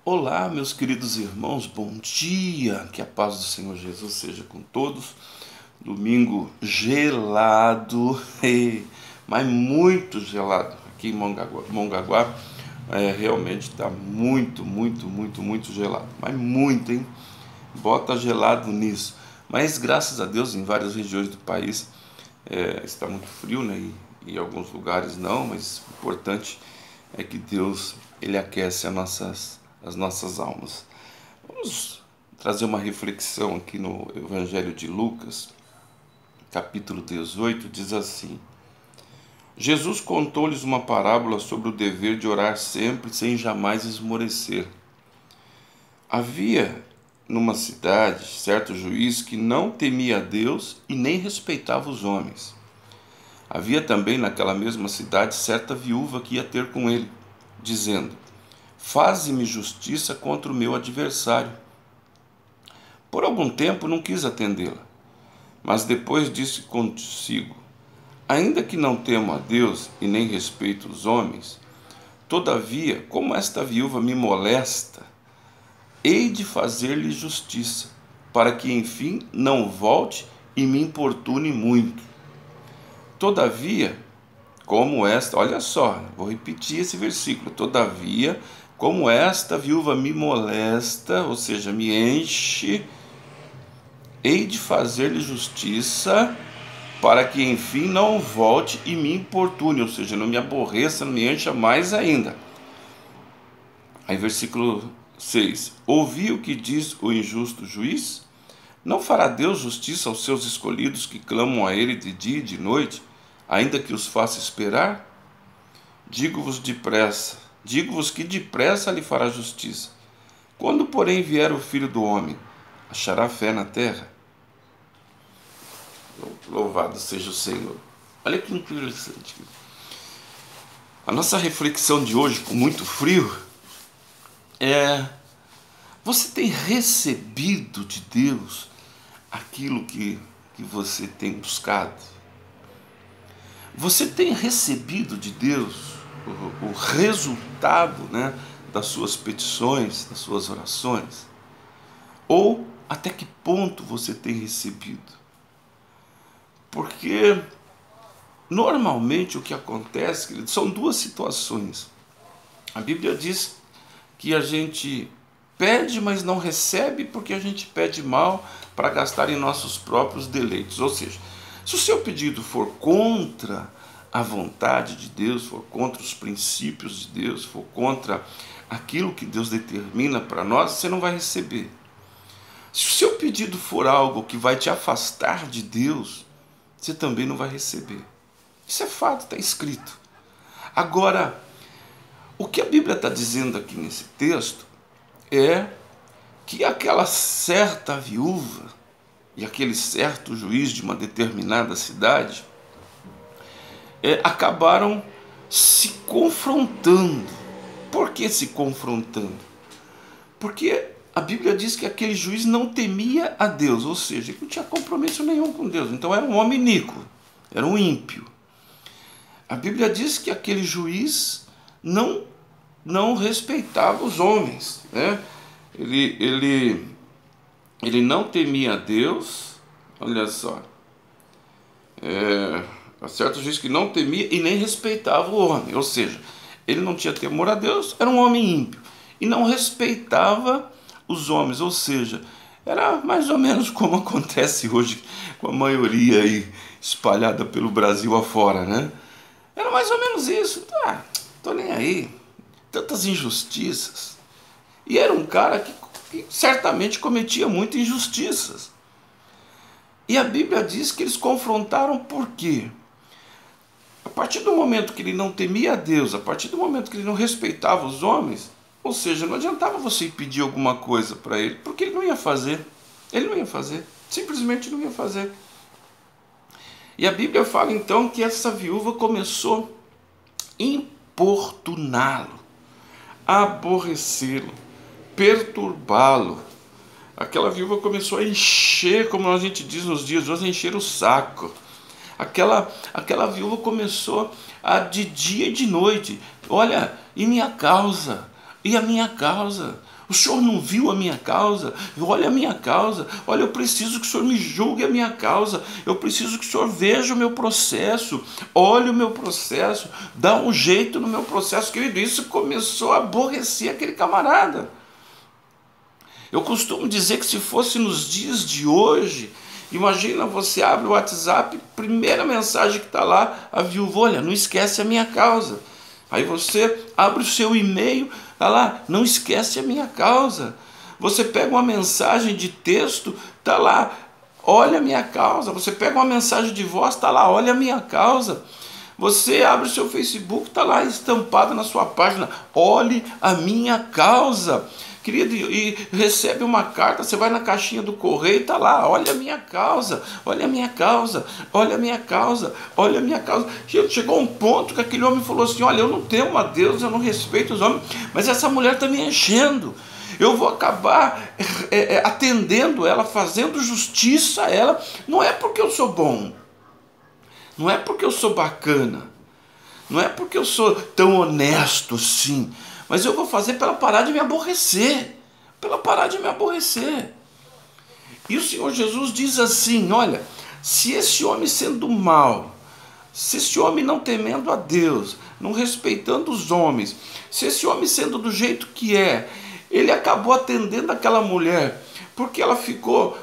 Olá, meus queridos irmãos, bom dia, que a paz do Senhor Jesus seja com todos. Domingo gelado, mas muito gelado aqui em Mongaguá. Realmente está muito gelado, mas muito, hein? Bota gelado nisso. Mas graças a Deus, em várias regiões do país está muito frio, né? E em alguns lugares não, mas o importante é que Deus ele aquece as nossas almas. Vamos trazer uma reflexão aqui no Evangelho de Lucas, capítulo 18, diz assim: Jesus contou-lhes uma parábola sobre o dever de orar sempre sem jamais esmorecer. Havia numa cidade certo juiz que não temia a Deus e nem respeitava os homens. Havia também naquela mesma cidade certa viúva que ia ter com ele, dizendo: Faze-me justiça contra o meu adversário. Por algum tempo não quis atendê-la, mas depois disse consigo: Ainda que não temo a Deus e nem respeito os homens, todavia, como esta viúva me molesta, hei de fazer-lhe justiça, para que enfim não volte e me importune muito. Todavia, como esta, olha só, vou repetir esse versículo. Todavia, como esta viúva me molesta, ou seja, me enche, hei de fazer-lhe justiça, para que enfim não volte e me importune, ou seja, não me aborreça, não me encha mais ainda. Aí versículo 6: Ouvi o que diz o injusto juiz? Não fará Deus justiça aos seus escolhidos que clamam a ele de dia e de noite, ainda que os faça esperar? Digo-vos que depressa lhe fará justiça. Quando, porém, vier o Filho do Homem, achará fé na terra? Louvado seja o Senhor. Olha que interessante. A nossa reflexão de hoje, com muito frio, é: você tem recebido de Deus aquilo que você tem buscado? Você tem recebido de Deus o resultado, né, das suas petições, das suas orações? Ou até que ponto você tem recebido? Porque normalmente o que acontece, querido, são duas situações. A Bíblia diz que a gente pede, mas não recebe, porque a gente pede mal para gastar em nossos próprios deleites. Ou seja, se o seu pedido for contra a vontade de Deus, for contra os princípios de Deus, for contra aquilo que Deus determina para nós, você não vai receber. Se o seu pedido for algo que vai te afastar de Deus, você também não vai receber. Isso é fato, está escrito. Agora, o que a Bíblia está dizendo aqui nesse texto é que aquela certa viúva e aquele certo juiz de uma determinada cidade acabaram se confrontando. Por que se confrontando? Porque a Bíblia diz que aquele juiz não temia a Deus, ou seja, não tinha compromisso nenhum com Deus. Então era um homem iníquo, era um ímpio. A Bíblia diz que aquele juiz não respeitava os homens, né? Ele não temia a Deus, olha só. Certo juiz que não temia e nem respeitava o homem, ou seja, ele não tinha temor a Deus, era um homem ímpio, e não respeitava os homens, ou seja, era mais ou menos como acontece hoje com a maioria aí espalhada pelo Brasil afora, né? Era mais ou menos isso. Tô nem aí, tantas injustiças. E era um cara que certamente cometia muitas injustiças. E a Bíblia diz que eles confrontaram por quê? A partir do momento que ele não temia a Deus, a partir do momento que ele não respeitava os homens, ou seja, não adiantava você pedir alguma coisa para ele, porque ele não ia fazer. Ele não ia fazer, simplesmente não ia fazer. E a Bíblia fala então que essa viúva começou a importuná-lo, a aborrecê-lo, perturbá-lo. Aquela viúva começou a encher, como a gente diz nos dias de hoje, a encher o saco. Aquela viúva começou a de dia e de noite: olha, e minha causa, E a minha causa? O senhor não viu a minha causa? Olha a minha causa. Olha, eu preciso que o senhor me julgue a minha causa. Eu preciso que o senhor veja o meu processo. Olhe o meu processo. Dá um jeito no meu processo, querido. Isso começou a aborrecer aquele camarada. Eu costumo dizer que se fosse nos dias de hoje, imagina, você abre o WhatsApp, primeira mensagem que está lá, a viúva, olha, não esquece a minha causa. Aí você abre o seu e-mail, está lá, não esquece a minha causa. Você pega uma mensagem de texto, está lá, olha a minha causa. Você pega uma mensagem de voz, está lá, olha a minha causa. Você abre o seu Facebook, está lá estampado na sua página, olhe a minha causa. Querido, e recebe uma carta, você vai na caixinha do correio, está lá, olha a minha causa, olha a minha causa, olha a minha causa, olha a minha causa. Chegou um ponto que aquele homem falou assim, olha, eu não temo a Deus, eu não respeito os homens, mas essa mulher está me enchendo. Eu vou acabar atendendo ela, fazendo justiça a ela. Não é porque eu sou bom, não é porque eu sou bacana, não é porque eu sou tão honesto assim, mas eu vou fazer para ela parar de me aborrecer, para ela parar de me aborrecer. E o Senhor Jesus diz assim, olha, se esse homem sendo mal, se esse homem não temendo a Deus, não respeitando os homens, se esse homem sendo do jeito que é, ele acabou atendendo aquela mulher, porque ela ficou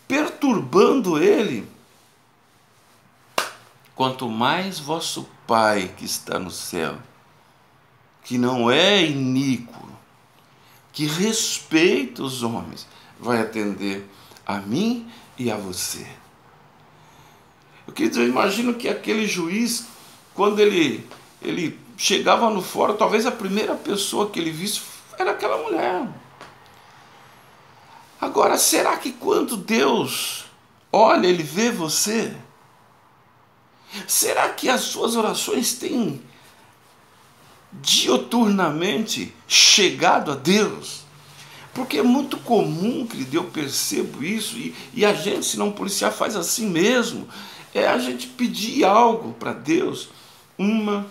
perturbando ele, quanto mais vosso Pai que está no céu, que não é iníquo, que respeita os homens, vai atender a mim e a você. Eu imagino que aquele juiz, quando ele chegava no fórum, talvez a primeira pessoa que ele visse era aquela mulher. Agora, será que quando Deus olha, Ele vê você? Será que as suas orações têm dioturnamente chegado a Deus? Porque é muito comum, querido, eu percebo isso, e a gente, se não policiar, faz assim mesmo, é a gente pedir algo para Deus, 1,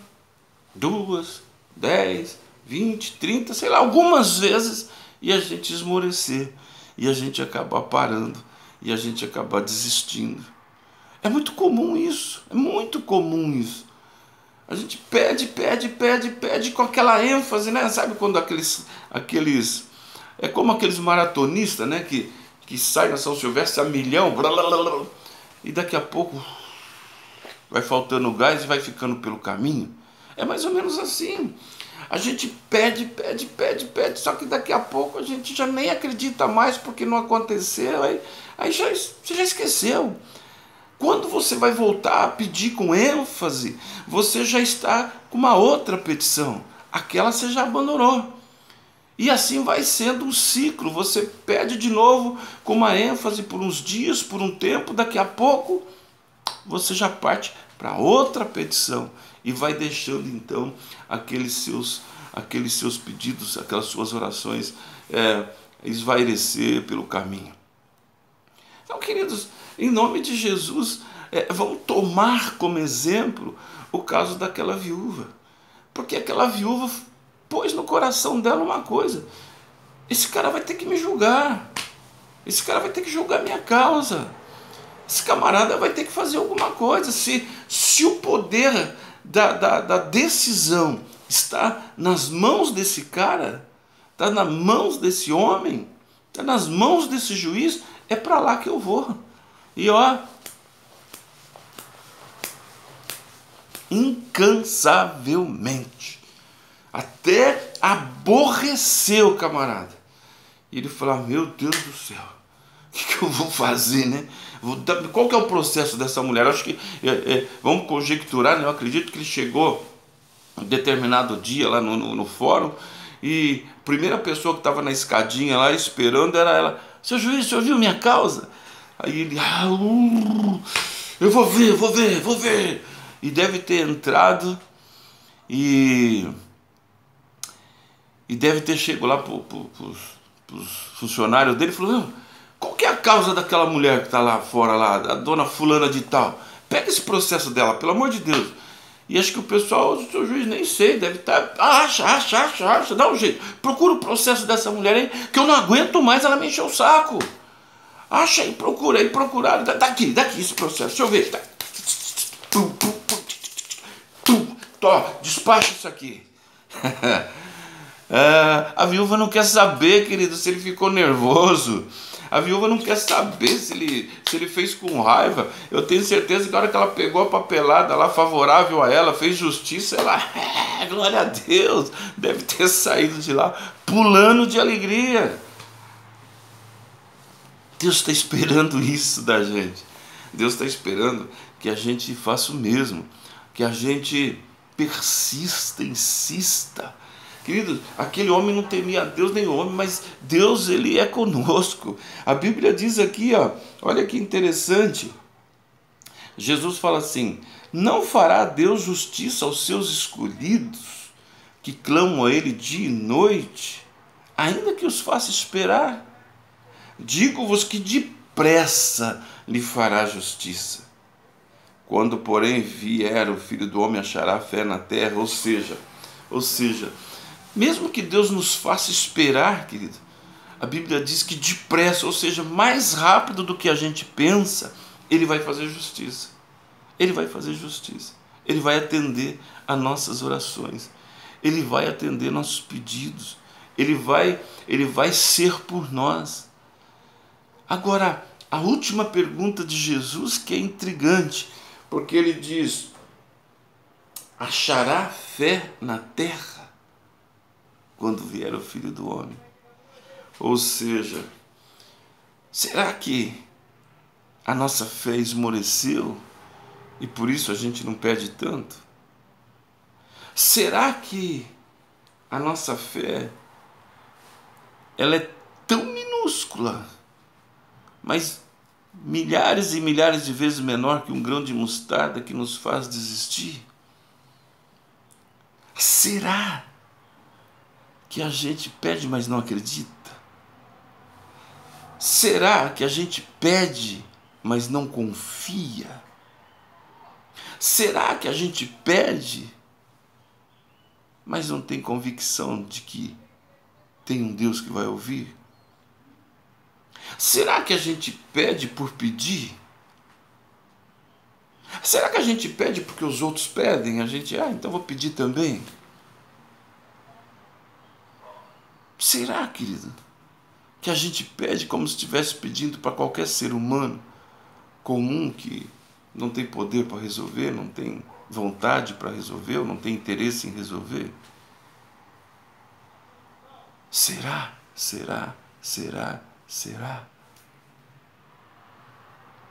2, 10, 20, 30, sei lá, algumas vezes, e a gente esmorecer, e a gente acabar parando, e a gente acabar desistindo. É muito comum isso, é muito comum isso. A gente pede com aquela ênfase, né? Sabe quando aqueles é como aqueles maratonistas, né? Que saem na São Silvestre a milhão, blá, blá, blá, blá, e daqui a pouco vai faltando gás e vai ficando pelo caminho. É mais ou menos assim. A gente pede, só que daqui a pouco a gente já nem acredita mais porque não aconteceu, aí você já esqueceu. Quando você vai voltar a pedir com ênfase, você já está com uma outra petição. Aquela você já abandonou. E assim vai sendo um ciclo. Você pede de novo com uma ênfase por uns dias, por um tempo. Daqui a pouco você já parte para outra petição. E vai deixando então aqueles seus pedidos, aquelas suas orações esvairecer pelo caminho. Então, queridos, em nome de Jesus, vamos tomar como exemplo o caso daquela viúva. Porque aquela viúva pôs no coração dela uma coisa: esse cara vai ter que me julgar, esse cara vai ter que julgar minha causa, esse camarada vai ter que fazer alguma coisa. Se o poder da decisão está nas mãos desse cara, está nas mãos desse homem, está nas mãos desse juiz, é para lá que eu vou. E ó, incansavelmente, até aborreceu o camarada. E ele falou: meu Deus do céu, o que eu vou fazer, né? Qual que é o processo dessa mulher? Acho que vamos conjecturar, né? Eu acredito que ele chegou um determinado dia lá no fórum, e a primeira pessoa que estava na escadinha lá esperando era ela: seu juiz, o senhor viu minha causa? Aí ele: eu vou ver. E deve ter entrado e deve ter chegado lá para os funcionários dele e falou: qual que é a causa daquela mulher que está lá fora, lá, a dona fulana de tal? Pega esse processo dela, pelo amor de Deus. E acho que o pessoal, o seu juiz, nem sei, deve estar, acha, dá um jeito. Procura o processo dessa mulher aí, que eu não aguento mais ela me encher o saco. Acha aí, procura aí, procuraram. Daqui esse processo, deixa eu ver. Despacha isso aqui. A viúva não quer saber, querido, se ele ficou nervoso. A viúva não quer saber se ele fez com raiva. Eu tenho certeza que a hora que ela pegou a papelada lá favorável a ela, fez justiça, ela, glória a Deus, deve ter saído de lá pulando de alegria. Deus está esperando isso da gente. Deus está esperando que a gente faça o mesmo, que a gente persista, insista. Queridos, aquele homem não temia a Deus nem o homem, mas Deus, ele é conosco. A Bíblia diz aqui, ó, olha que interessante. Jesus fala assim: não fará Deus justiça aos seus escolhidos, que clamam a Ele dia e noite, ainda que os faça esperar? Digo-vos que depressa lhe fará justiça. Quando, porém, vier o Filho do Homem, achará fé na terra? Ou seja, mesmo que Deus nos faça esperar, querido, a Bíblia diz que depressa, ou seja, mais rápido do que a gente pensa, Ele vai fazer justiça. Ele vai fazer justiça. Ele vai atender a nossas orações. Ele vai atender nossos pedidos. Ele vai ser por nós. Agora, a última pergunta de Jesus, que é intrigante, porque ele diz: achará fé na terra quando vier o Filho do Homem? Ou seja, será que a nossa fé esmoreceu e por isso a gente não pede tanto? Será que a nossa fé, ela é tão minúscula, mas milhares e milhares de vezes menor que um grão de mostarda, que nos faz desistir? Será que a gente pede, mas não acredita? Será que a gente pede, mas não confia? Será que a gente pede, mas não tem convicção de que tem um Deus que vai ouvir? Será que a gente pede por pedir? Será que a gente pede porque os outros pedem? A gente, então vou pedir também? Será, querido, que a gente pede como se estivesse pedindo para qualquer ser humano comum que não tem poder para resolver, não tem vontade para resolver, ou não tem interesse em resolver? Será?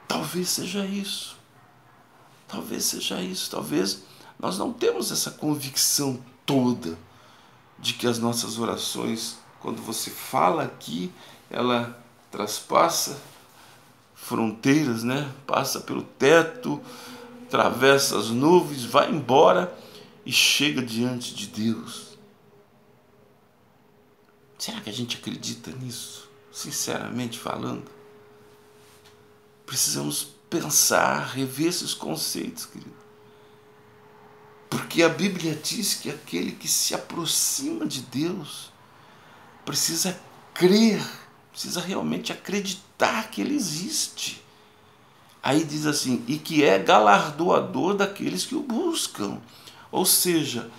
Talvez seja isso. Talvez nós não temos essa convicção toda de que as nossas orações, quando você fala aqui, ela traspassa fronteiras, né? Passa pelo teto, atravessa as nuvens, vai embora e chega diante de Deus. Será que a gente acredita nisso? Sinceramente falando, precisamos pensar, rever esses conceitos, querido. Porque a Bíblia diz que aquele que se aproxima de Deus precisa crer, precisa realmente acreditar que Ele existe. Aí diz assim, e que é galardoador daqueles que o buscam. Ou seja,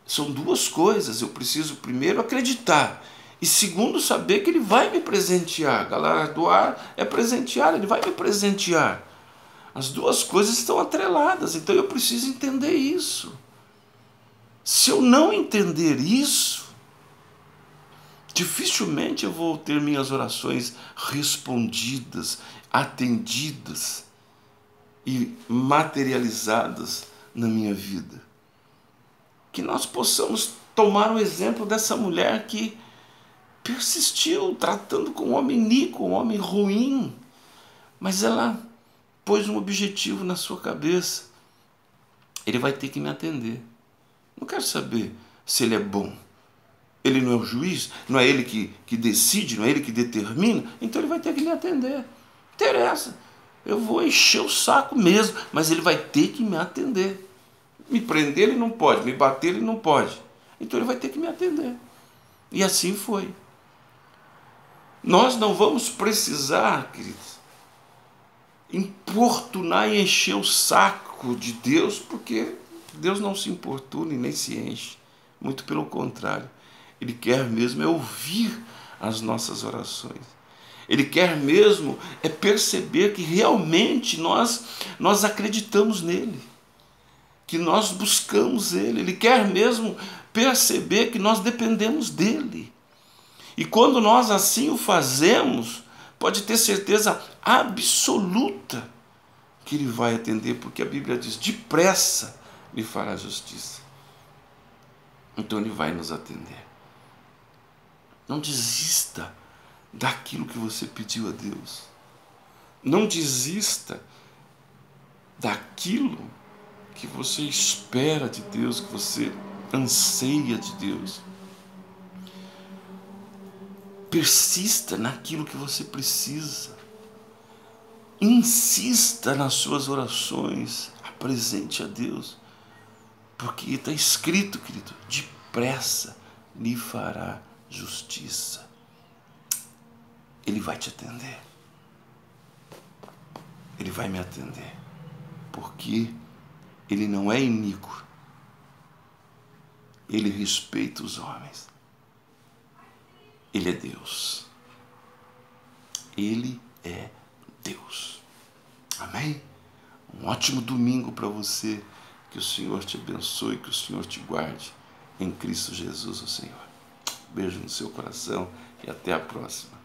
são duas coisas. Eu preciso primeiro acreditar, e segundo saber que Ele vai me presentear. Galardoar é presentear, Ele vai me presentear. As duas coisas estão atreladas, então eu preciso entender isso. Se eu não entender isso, dificilmente eu vou ter minhas orações respondidas, atendidas e materializadas na minha vida. Que nós possamos tomar o exemplo dessa mulher que persistiu tratando com um homem iníquo, um homem ruim, mas ela pôs um objetivo na sua cabeça: Ele vai ter que me atender. Não quero saber se Ele é bom. Ele não é o juiz, não é Ele que decide, não é Ele que determina, então Ele vai ter que me atender. Não interessa, eu vou encher o saco mesmo, mas Ele vai ter que me atender. Me prender ele não pode, me bater ele não pode. Então ele vai ter que me atender. E assim foi. Nós não vamos precisar, queridos, importunar e encher o saco de Deus, porque Deus não se importuna e nem se enche. Muito pelo contrário. Ele quer mesmo é ouvir as nossas orações. Ele quer mesmo é perceber que realmente nós acreditamos nele, que nós buscamos ele. Ele quer mesmo perceber que nós dependemos dele. E quando nós assim o fazemos, pode ter certeza absoluta que ele vai atender, porque a Bíblia diz: depressa lhe fará justiça. Então ele vai nos atender. Não desista daquilo que você pediu a Deus. Não desista daquilo que você espera de Deus, que você anseia de Deus. Persista naquilo que você precisa. Insista nas suas orações. Apresente a Deus. Porque está escrito, querido, depressa lhe fará justiça. Ele vai te atender. Ele vai me atender. Porque ele não é iníquo. Ele respeita os homens. Ele é Deus. Ele é Deus. Amém? Um ótimo domingo para você. Que o Senhor te abençoe, que o Senhor te guarde. Em Cristo Jesus, o Senhor. Beijo no seu coração e até a próxima.